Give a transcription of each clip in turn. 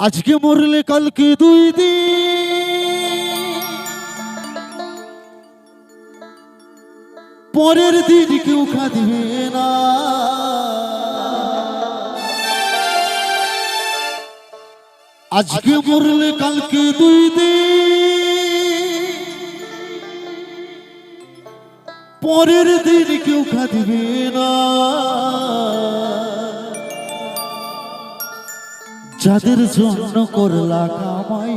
আজকে মরলে কালকে 2 দিন, পরের দিন কেউ কাঁদবে না। আজকে মরলে কালকে 2 দিন, পরের দিন কেউ কাঁদবে না। যাদের জন্য করলা কামাই,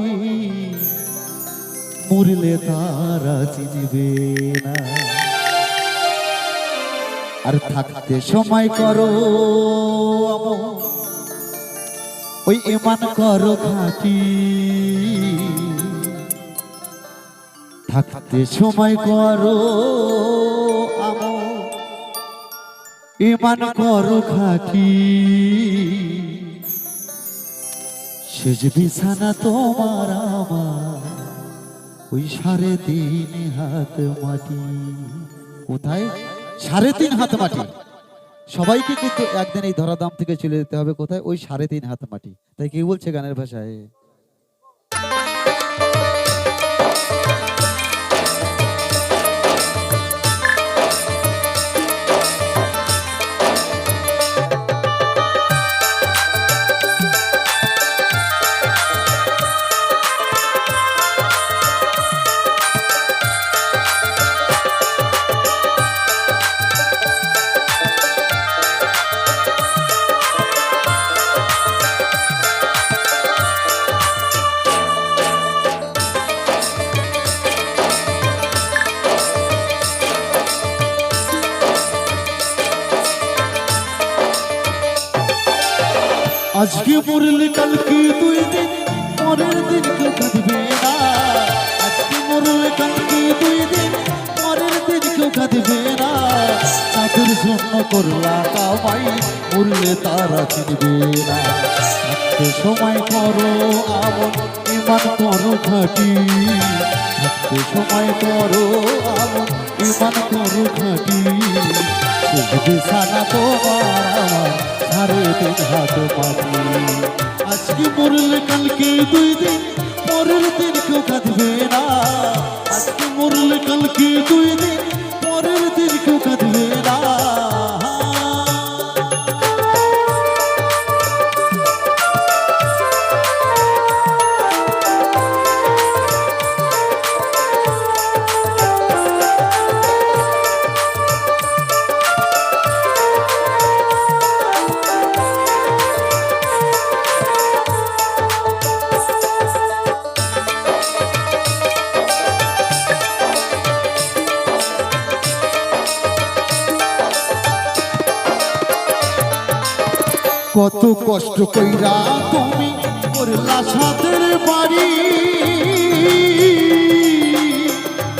মরলে তারা চিনবে না। আর থাকতে সময় করো ওই ইমান করো খাঁটি, থাকতে সময় করো ইমান করো খাঁটি। শেষ বিছানা তোমার আমার ওই 3.5 হাত মাটি। কোথায়? 3.5 হাত মাটি। সবাইকে কিন্তু একদিন এই ধরাধাম থেকে চলে যেতে হবে। কোথায়? ওই 3.5 হাত মাটি। তাই কি বলছে গানের ভাষায়? আজকে মরলে কালকে 2 দিন, পরের দিন কেউ কাঁদবে না। আজকে মরলে কালকে 2 দিন, পরের দিন কেউ কাঁদবে না। যাদের জন্য করলা কামাই, মরলে তারা চিনবে না। থাকতে সময় করো আমন, ইমান করো খাঁটি। থাকতে সময় করো আমন, ইমান করো খাঁটি। শেষ বিছানা তোমার আমার 3.5 হাত মাটি। আজকে মরলে কালকে 2 দিন, পরের দিন কেউ কাঁদবে না। আজকে মরলে কালকে 2 দিন, পরের দিন কেউ কাঁদবে না। কত কষ্ট কইরা তুমি করলা সাদের বাড়ি,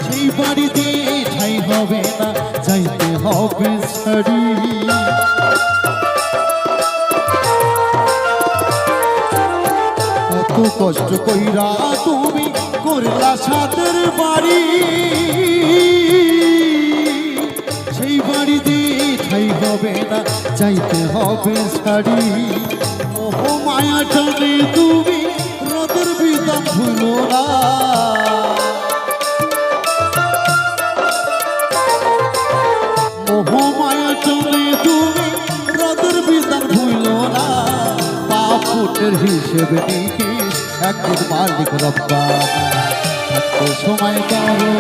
সেই বাড়িতে ঠাই হবে না, যাইতে হবে ছাড়ি। কত কষ্ট কইরা তুমি করলা সাদের বাড়ি, সেই বাড়িতে ঠাই হবে না, যাইতে হবে ছাড়ি। মোহ মায়া টানে তুমি রোদের বিধান ভুলো না। মোহ মায়া টানে তুমি রোদের বিধান ভুলো না। পাপের হিসেব নিকিস একদিন মালিক রব্বানা। থাকতে সময় করো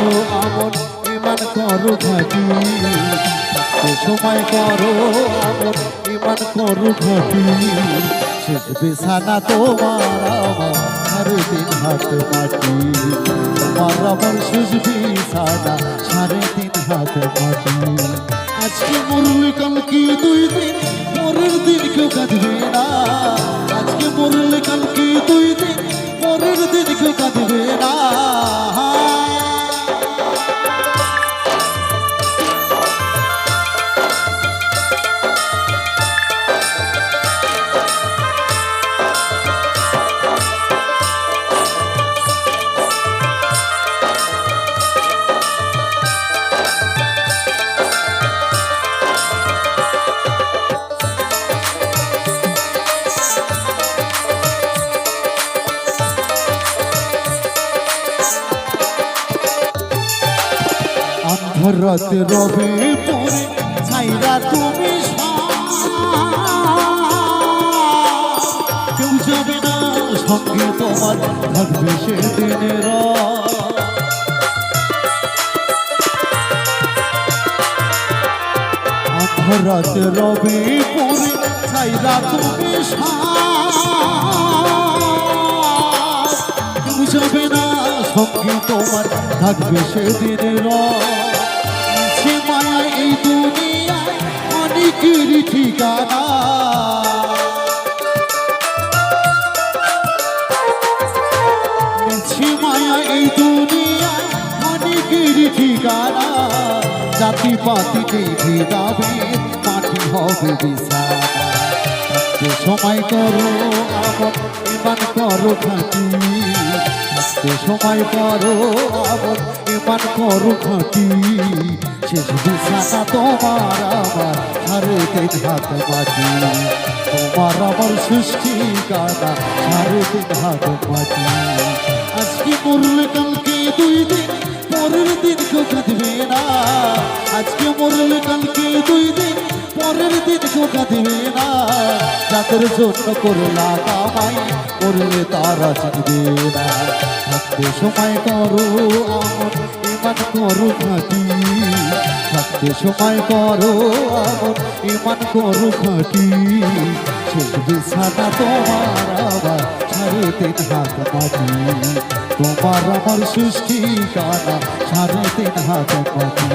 আমন, ইমান করো খাঁটি। সময় করো আমন, ইমান করো খাঁটি। শেষ বিছানা তোমার আমার 3.5 হাত মাটি। তোমার আমার শেষ বিছানা 3.5 হাত মাটি। আজকে মরলে কালকে 2 দিন, পরের দিন কেউ কাঁদবে না। আজকে মরলে কালকে 2 দিন, পরের দিন কেউ কাঁদবে না। আন্ধারাতে রবে পরে ছাইরা তুমি কেউ যাবে না সঙ্গে তোমার থাকবে সেদিনের আন্ধারাতে রবে পরে ছাইরা তুমি কেউ যাবে না সঙ্গে তোমার থাকবে সেদিনের সে মায়া এই দুনিয়ায় অনেকের ঠিকানা সে মায়া এই দুনিয়ায় অনেকের ঠিকানা জাতি পাতি দেখে যাবে মাটি হবে বিছানা সময় করো আবার ইমান করো খাঁটি সময় করো আবার ইমান করো খাঁটি শেষ বিছানা তোমার আমার সাড়ে তিন হাত মাটি তোমার আমার সৃষ্টি কানা সাড়ে তিন হাত মাটি আজকে মরলে কালকে দুই দিন পরের দিন কেউ কাঁদবে না আজকে মরলে কালকে দুই দিন পরের দিন কেউ কাঁদবে না যাদের জন্য করলা কামাই করলে তারা চিনবে না থাকতে সময় করো আমন ইমান করো খাঁটি থাকতে সময় করো আমন ইমান করো খাঁটি শেষ বিছানা তোমার আবার সাড়ে তিন হাত মাটি তোমার আমার সৃষ্টি কানা সাড়ে তিন হাত মাটি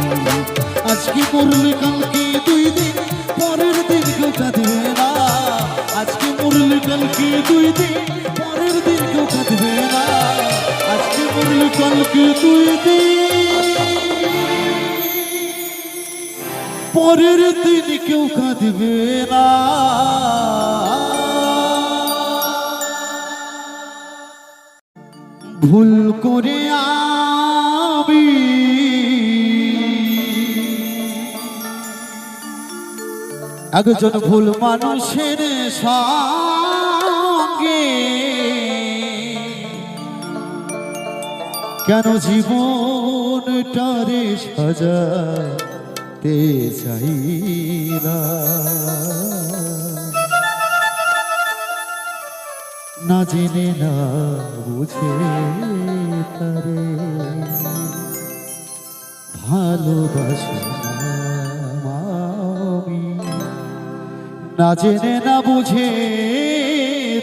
আজকে মরলে কালকে দুই দিন পরের দিন কেউ কাঁদবে না আজকে মরলে কালকে দুই দিন পরের দিন কেউ কাঁদবে না আজকে মরলে কালকে দুই দিন পরের দিন কেউ কাঁদবে না ভুল করে আমি একজন ভুল মানুষের সঙ্গে কেন জীবনটারে সাজাতে চাই না জেনে না বুঝে তারে ভালোবাসি আমি না জেনে না বুঝে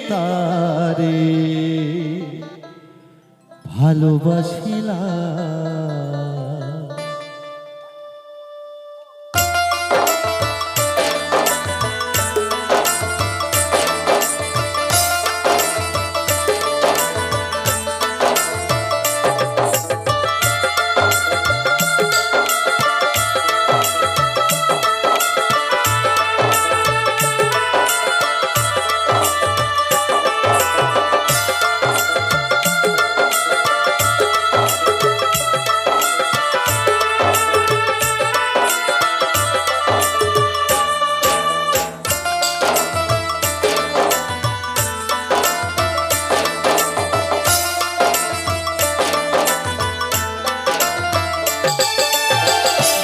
তারে ভালোবাসিলাম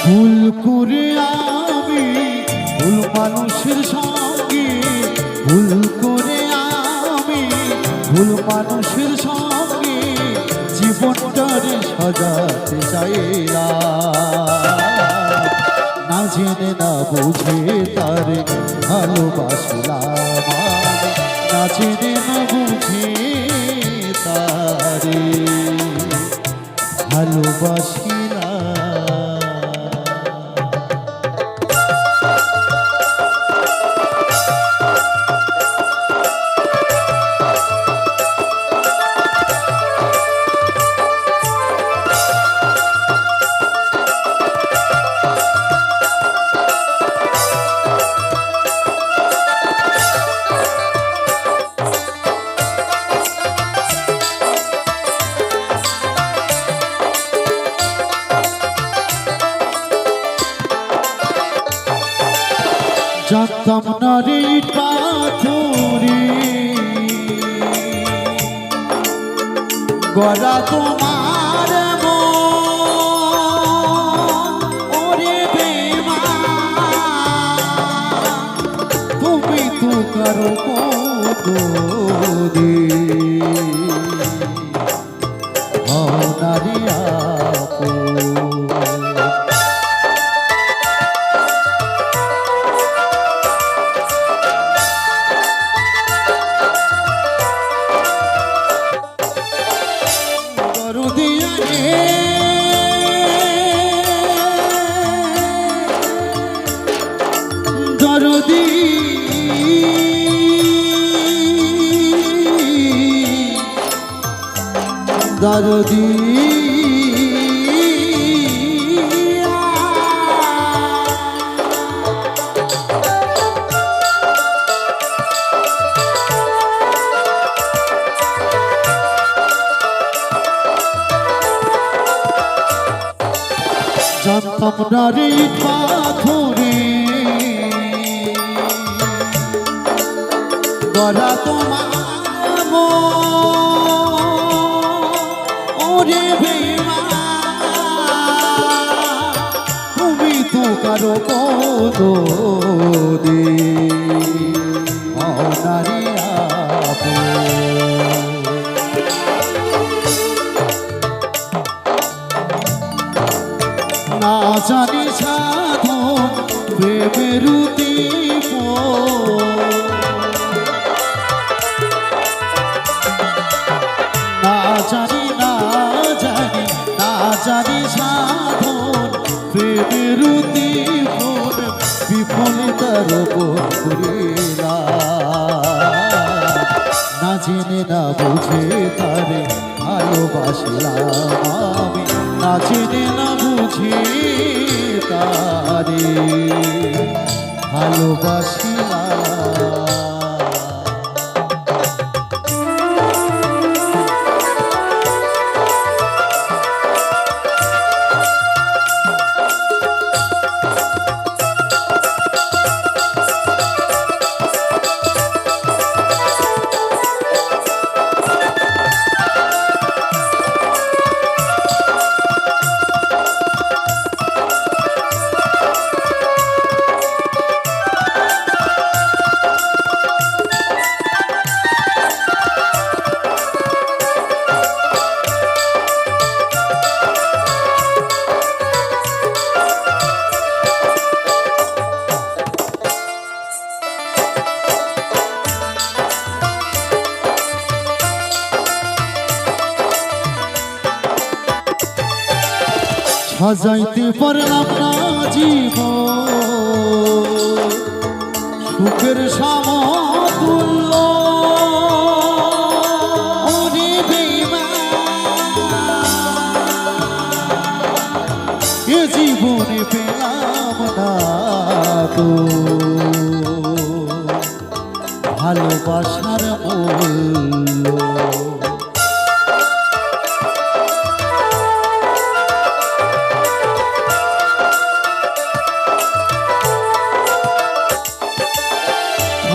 ভুল করে আমি ভুল মানুষের সঙ্গে ভুল করে আমি ভুল মানুষের সঙ্গে জীবনটারে সাজাতে চাইলাম না জেনে না বুঝে তারে ভালোবাসলাম না জেনে না বুঝে তারে ভালোবাসিলাম জানতাম না রে পাথরে গড়া তোমার কারো নারী দরদি দরদি জানতাম না রে পাথরে গড়া তোমার ওরে বেমা তুমি তো কারো দে নারী না জানি সাধন প্রেমের দীপ না জানি সাধন প্রেমের দীপ বিফলতার করিলা না জেনে না বুঝে তারে ভালোবাসলাম আমি না জেনে না বুঝে তারে ভালোবাসিলাম সাজাইতে পারলাম না জীবন সুখের সমতুল্য ওরে বেঈমান এ জীবনে পেলাম না তো ভালোবাসার মূল্য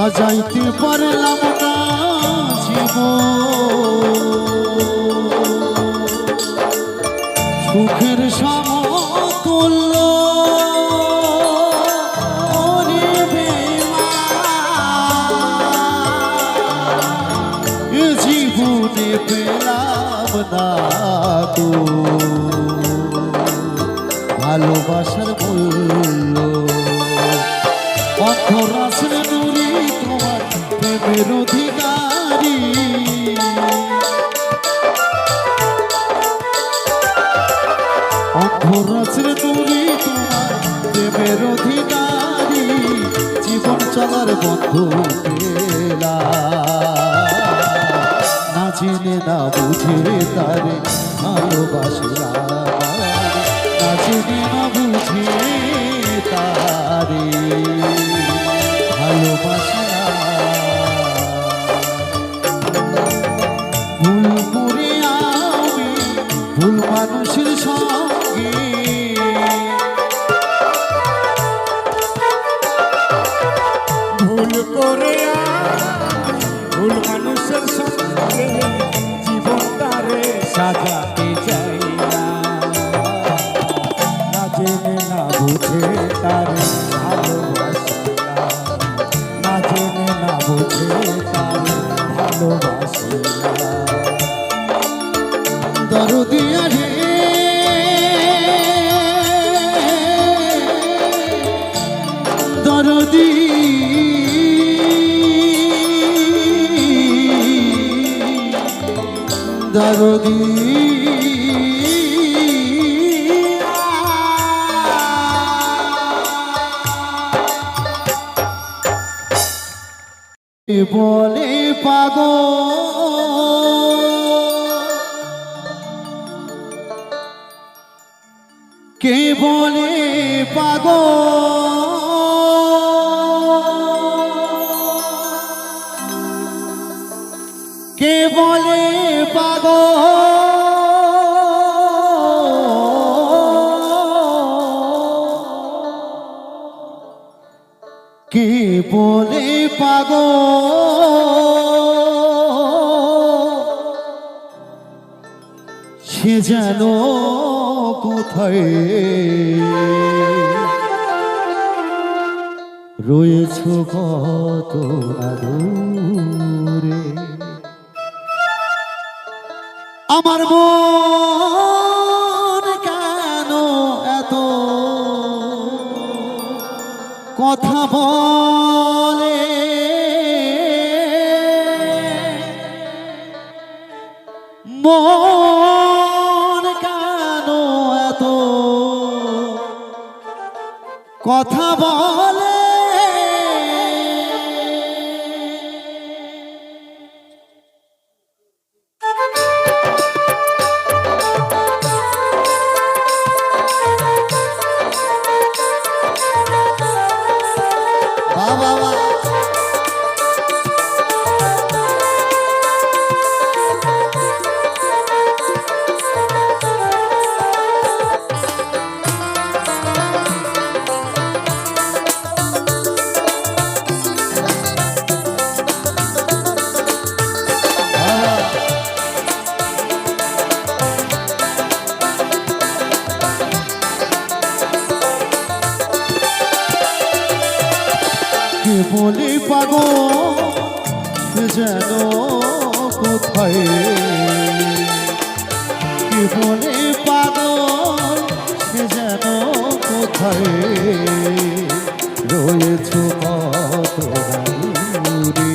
সাজাইতে পারলাম না জীবন সুখের সমতুল্য ওরে বেঈমান এ জীবনে পেলাম না তো ভালোবাসার মূল্য অন্তরাসের নুরি তোমার প্রেমের অধিকারী অন্তরাসের নুরি তোমার প্রেমের অধিকারী জীবন চলার বন্ধু না জেনে না বুঝে তারে ভালোবাসলাম না জেনে না বুঝে তারে ভুল করে আমি ভুল মানুষের সঙ্গে ভুল করে ভুল মানুষের সঙ্গে জীবনটারে সাজাতে চাই না দরদি দরদি বলে পাগল কে বলে পাগল কে বলে পাগল কে বলে পাগল সে যেন কোথায় রয়েছ কত আদরে আমার মন কেন এত কথা বলে মন কেন এত কথা বলে কে বলে পাগল সে যেন কোথায় কে বলে পাগল সে যেন কোথায় রয়েছ কত দূরে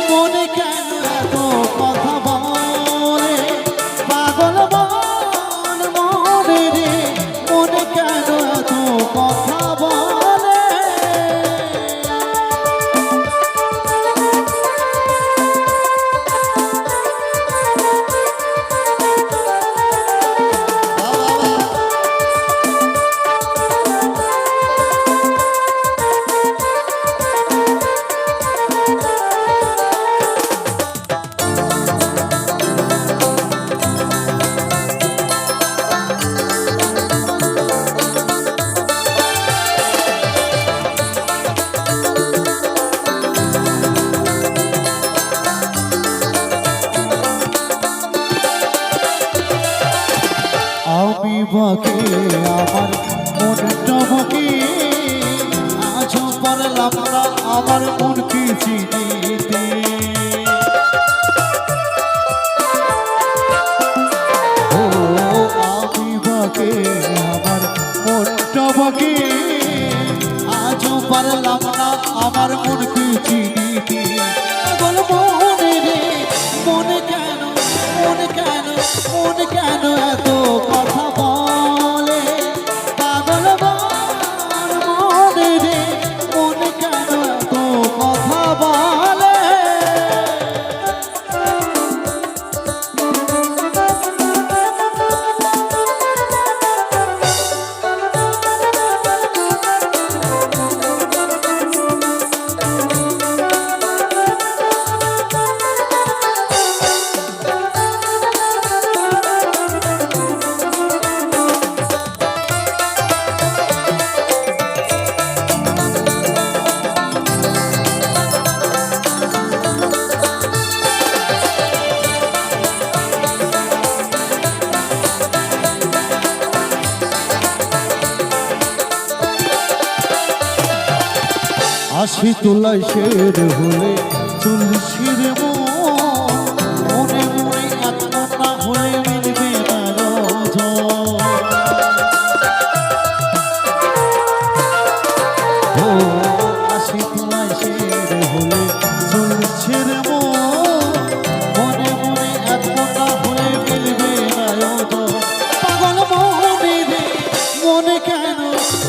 মনে কেন এত কথা বলে পাগল মন মনে রে মনে কেন এত কথা বলে আমি বাকে আমার মনটা বাকে আজও পারলাম না আমার মনকে চিনিতে ও আমি বাকে আমার মনটা বাকে আজও পারলাম না আমার মনকে চিনিতে বল মনে রে মনে কেন মনে কেন মনে কেন এত কথা বলে পাগল মন মনে রে মনে কেন এত কথা বলে আশি তোলাই শের হলে তুলসীর মনে মনে এত না হলে মিলবে না রজন ও আসি তোমায় শের হলে চলছে রে মনে মনে এতটা হলে মিলবে না তো পাগল মনে রে মনে কেন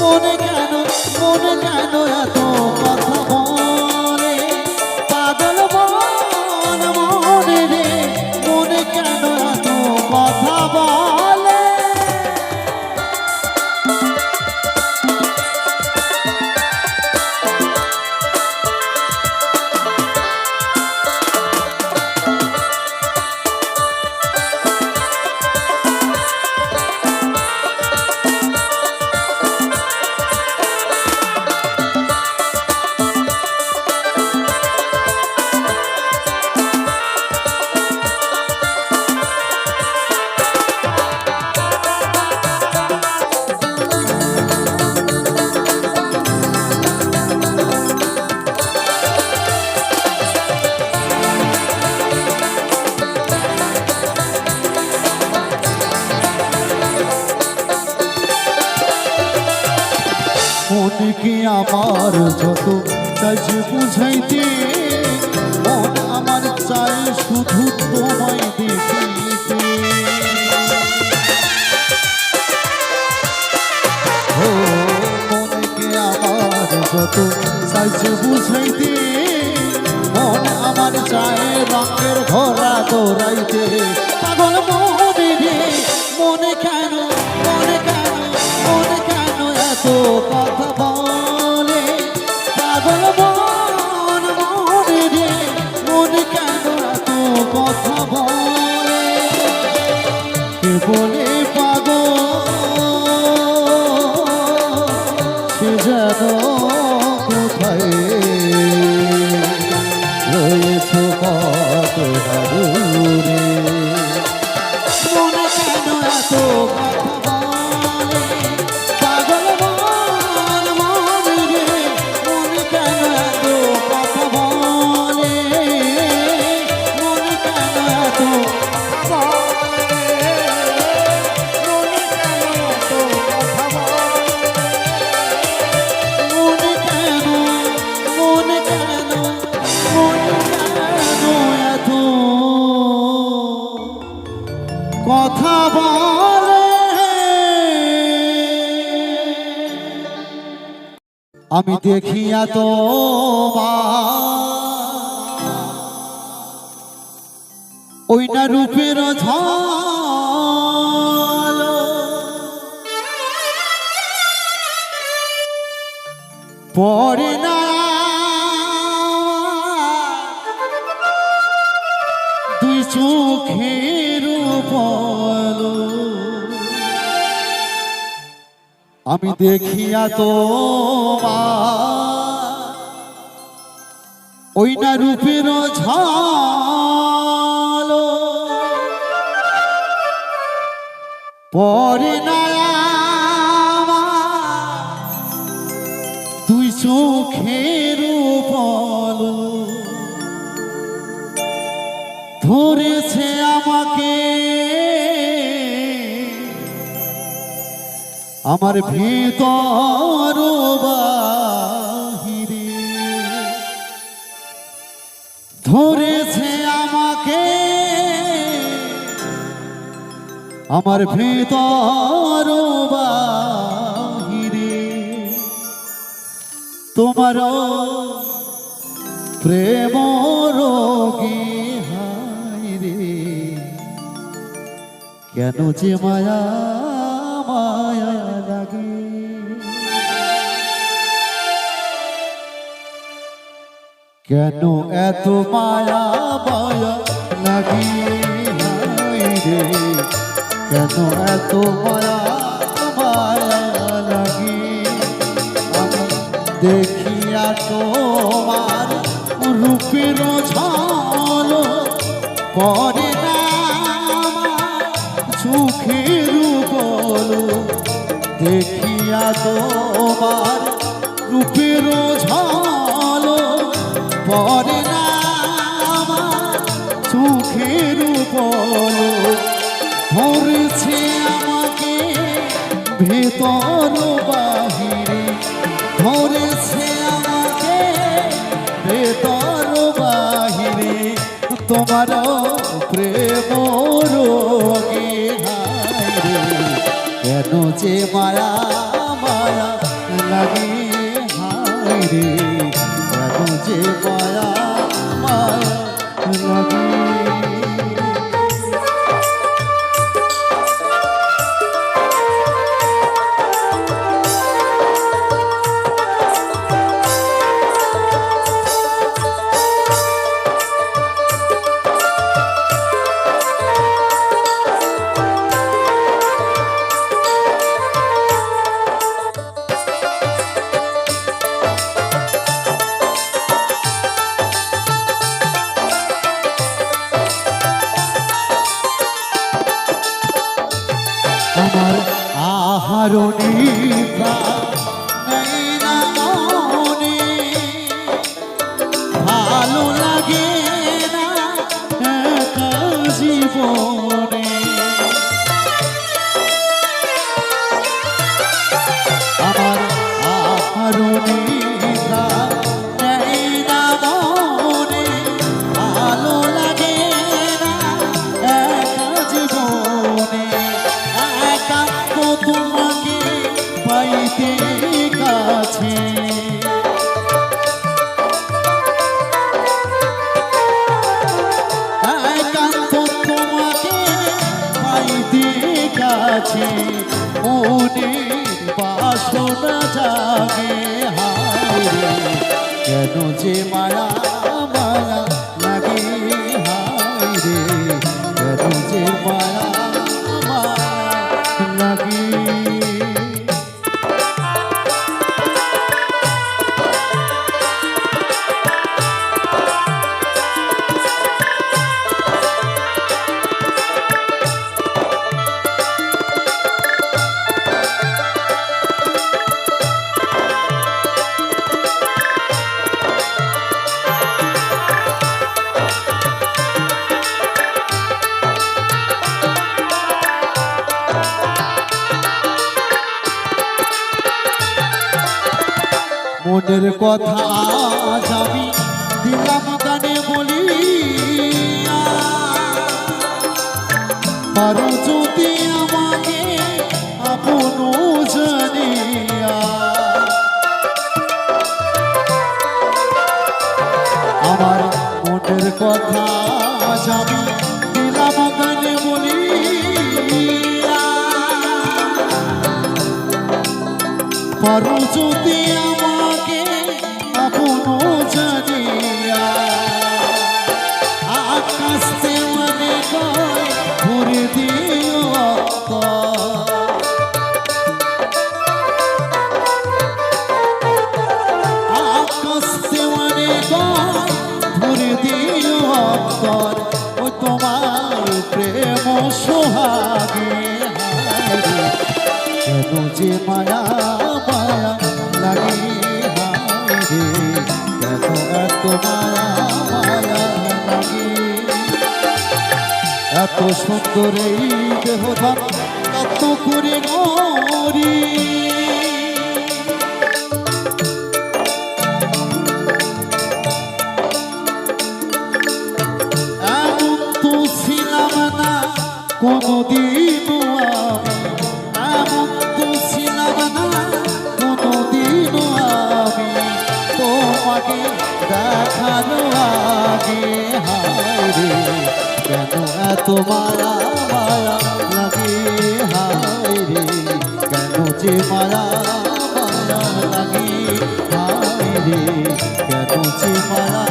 মনে কেন মনে কেন এত কথা বলে পাগল মনে রে মনে কেন এত কথা বলে মনকে আমার যত কাজ বুঝাইতে মন আমার চাই শুধু তোমায় দেখিতে ও মনকে আমার যত কাজ বুঝাইতে মন আমার চায় রঙের ঘোড়া দৌড়াইতে পাগল মনে রে মনে কেন মনে কেন মনে কেন এত কথা বলে পাগল মনে রে মনে কেন এত কথা বলে কে বলে পাগল সে যেন কোথায় রয়েছ কত দূরে মনে কেন এত কথা বলে পাগল মনে রে মনে কেন এত কথা বলে মনে কেন এত মনে কেন মনে কেন মনে কেন এত কথা বলে আমি দেখিয়া তো ওই না রূপের ঝাল পরে না দুই চোখের বলো আমি দেখিয়া তো ওই না রূপের ঝাল পরে না দুই চোখের বলো ধরেছে আমাকে আমার ভিতর বাহিরে ধরেছে আমাকে আমার ভিতর বাহিরে তোমার প্রেম রোগী হায়রে কেন যে মায়া মায়া লাগে কেন এত মায়া মায়া লাগে হায়রে কেন এত মায়া মায়া লাগে আমি দেখিয়া তোমার রূপের ঝলক পরে না চোখের বলো দেখিয়া তোমার রূপের ঝলক পরে না চোখের বলো ধরেছে আমাকে ভেতর বাহিরে ধরেছে আমাকে ভেতর বাহিরে তোমার প্রেম রোগে হায়রে কেন যে মায়া মায়া লাগে হায়রে কেন যে মায়া মায়া লাগে আমার আহারণী নেই না মনে ভালো লাগে না একা জীবনে আমার আহারণী নেই না মনে ভালো লাগে না একা জীবনে তোমাকে পাইতে কাছে একান্ত তোমাকে পাইতে কাছে মনের বাসনা জাগে হায়রে কেন যে মায়া মায়া লাগে হায়রে কেন যে মায়া লাগে মনের কথা আজ আমি দিলাম গানে বলি পারো যদি আমাকে আপন জানিয়া আমার মনের কথা আজ আমি দিলাম গানে বলি পারো যদি আমাকে আপন জানিয়া আকাশ মনে কয় ভরে দিও আকাশ মনে কয় ভরে দিও অন্তর ও তোমার প্রেম সোহাগে হায়রে কেন যে মায়া মায়া লাগে হায়রে কেন এত মায়া মায়া লাগে এত সুন্দর এই দেহধান কত করে মরি এমন তো ছিলাম না কোনদিনও আমি এমন তো ছিলাম না কোনদিনও আমি তোমাকে দেখানো আগে হায়রে কেন এত মায়া মায়া লাগে হায়রে কেন যে মায়া মায়া লাগে হায়রে কেন যে মায়া